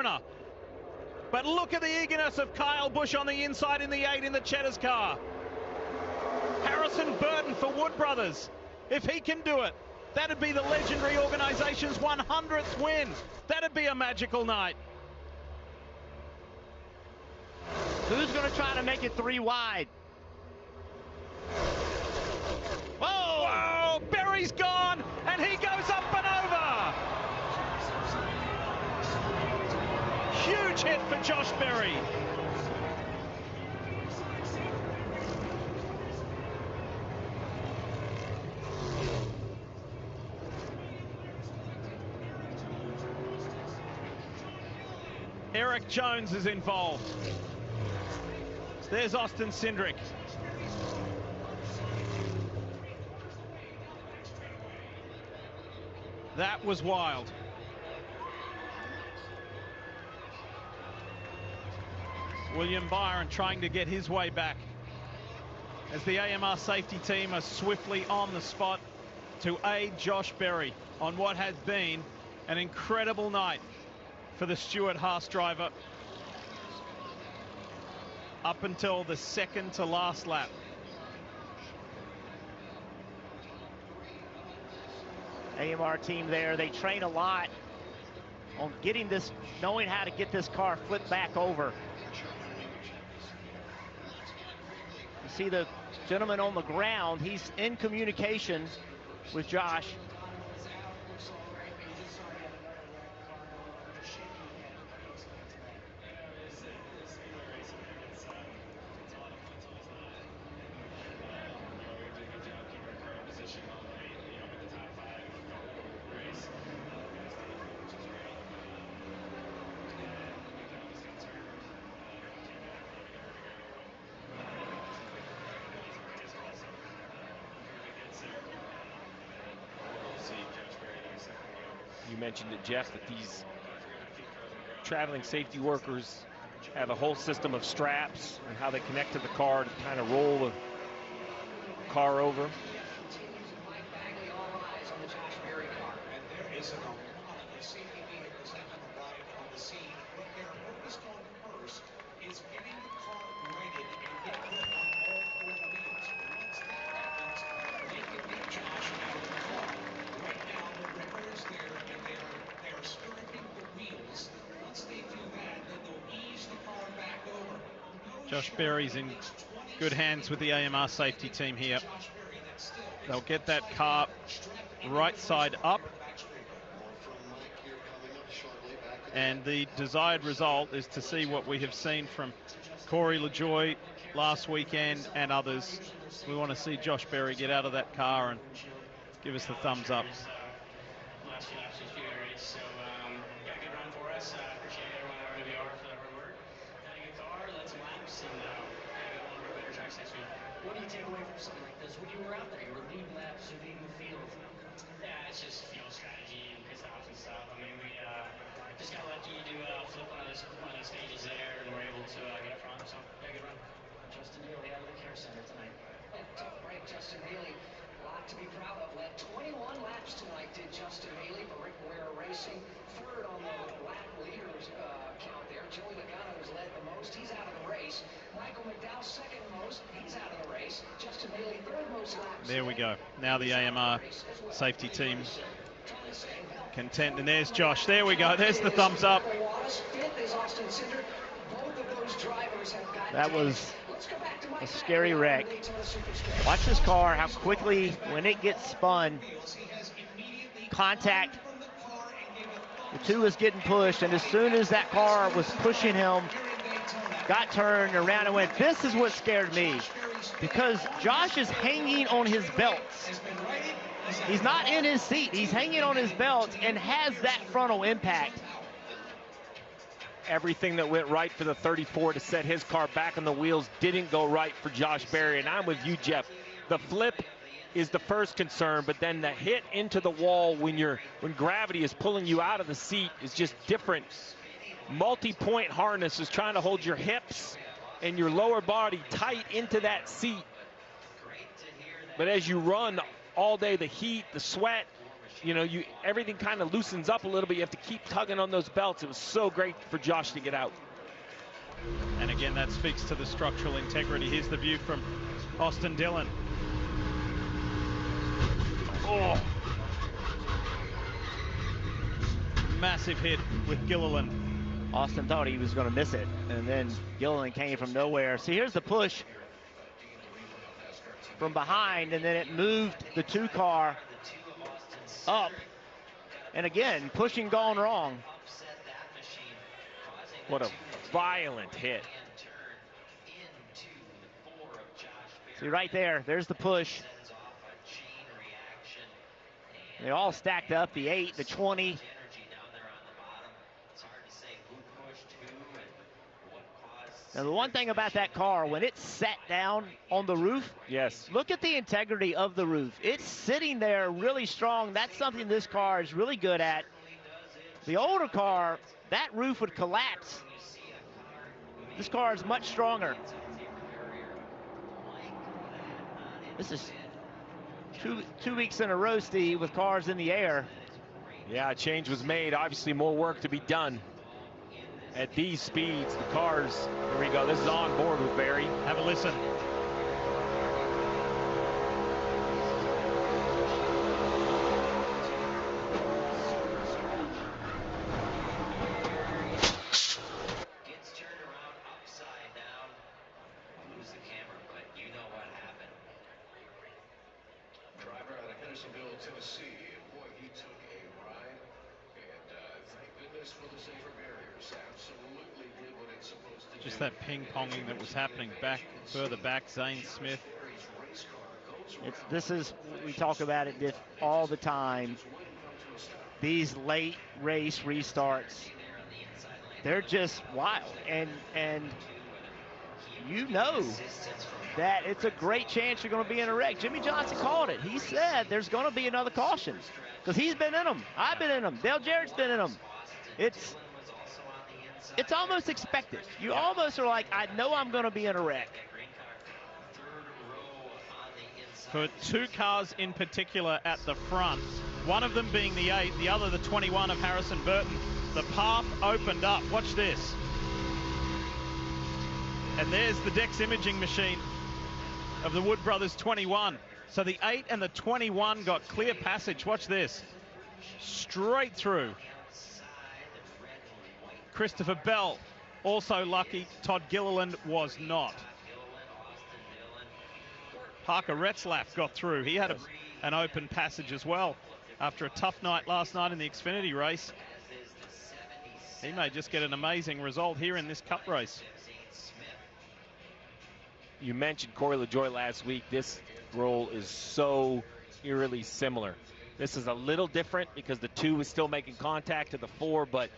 Daytona. But look at the eagerness of Kyle Busch on the inside in the 8 in the Cheddar's car. Harrison Burton for Wood Brothers. If he can do it, that'd be the legendary organization's 100th win. That'd be a magical night. Who's going to try to make it 3 wide? Whoa! Whoa! Berry's gone, and he goes up and over. Huge hit for Josh Berry. Eric Jones is involved. There's Austin Cindric. That was wild. William Byron trying to get his way back as the AMR safety team are swiftly on the spot to aid Josh Berry on what has been an incredible night for the Stewart-Haas driver up until the second to last lap. AMR team there, they train a lot on getting this, knowing how to get this car flipped back over. You see the gentleman on the ground, he's in communication with Josh. You mentioned it, Jeff, that these traveling safety workers have a whole system of straps and how they connect to the car to kind of roll the car over. Josh Berry's in good hands with the AMR safety team here. They'll get that car right side up. And the desired result is to see what we have seen from Corey LaJoie last weekend and others. We want to see Josh Berry get out of that car and give us the thumbs up. What do you take away from something like this? When you were out there, you were leading laps, you're leading the field. Yeah, it's just field strategy and pit stops and stuff. I mean, we just got lucky to flip one of those stages there, and we're able to get up front. So, yeah, good run. Justin Haley out of the care center tonight. Tough break, Justin Haley. A lot to be proud of. Led 21 laps tonight, did Justin Haley for Rick Ware Racing. Third on the lap leaders count there. Joey Logano has led the most. He's out of the race. Michael McDowell second most. He's out of the race. Justin Haley third most laps. There we go. Now the AMR safety team content. And there's Josh. There we go. There's the thumbs up. That was a scary wreck. Watch this car, how quickly, when it gets spun, contact. The 2 is getting pushed, and as soon as that car was pushing him, got turned around and went. This is what scared me, because Josh is hanging on his belts. He's not in his seat. He's hanging on his belt and has that frontal impact. Everything that went right for the 34 to set his car back on the wheels didn't go right for Josh Berry. And I'm with you, Jeff. The flip is the first concern, but then the hit into the wall when gravity is pulling you out of the seat is just different. Multi-point harness is trying to hold your hips and your lower body tight into that seat. But as you run all day, the heat, the sweat, you know, everything kind of loosens up a little bit. You have to keep tugging on those belts. It was so great for Josh to get out. And again, that speaks to the structural integrity. Here's the view from Austin Dillon. Oh. Massive hit with Gilliland. Austin thought he was going to miss it, and then Gilliland came from nowhere. See, here's the push from behind, and then it moved the 2 car up. And again, pushing gone wrong. What a violent hit. See, right there, there's the push. They all stacked up, the 8, the 20. Now, the one thing about that car, when it's sat down on the roof, yes, look at the integrity of the roof. It's sitting there really strong. That's something this car is really good at. The older car, that roof would collapse. This car is much stronger. This is two weeks in a row, Steve, with cars in the air. Yeah, a change was made. Obviously, more work to be done. At these speeds, the cars, here we go. This is on board with Barry. Have a listen. Gets turned around upside down. Lose the camera, but you know what happened. Driver out of Hendersonville, Tennessee. Boy, he took a ride. And thank goodness for the safer barriers. Absolutely did what it's supposed to do. Just that ping-ponging that was happening further back. Zane Smith. This is, we talk about it all the time. These late race restarts, they're just wild. And you know that it's a great chance you're going to be in a wreck. Jimmie Johnson called it. He said there's going to be another caution because he's been in them. I've been in them. Dale Jarrett's been in them. It's almost expected. You almost are like, I know I'm going to be in a wreck. For 2 cars in particular at the front, one of them being the 8, the other the 21 of Harrison Burton, the path opened up. Watch this. And there's the Dex imaging machine of the Wood Brothers 21. So the 8 and the 21 got clear passage. Watch this. Straight through. Christopher Bell also lucky. Todd Gilliland was not. Parker Retzlaff got through. He had an open passage as well after a tough night last night in the Xfinity race. He may just get an amazing result here in this Cup race. You mentioned Corey LaJoie last week. This role is so eerily similar. This is a little different because the 2 is still making contact to the 4, but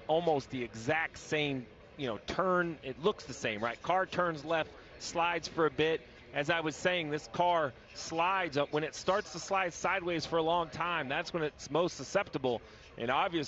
almost the exact same, you know, turn. It looks the same, right? Car turns left, slides for a bit. As I was saying, this car slides up. When it starts to slide sideways for a long time, that's when it's most susceptible. And obviously,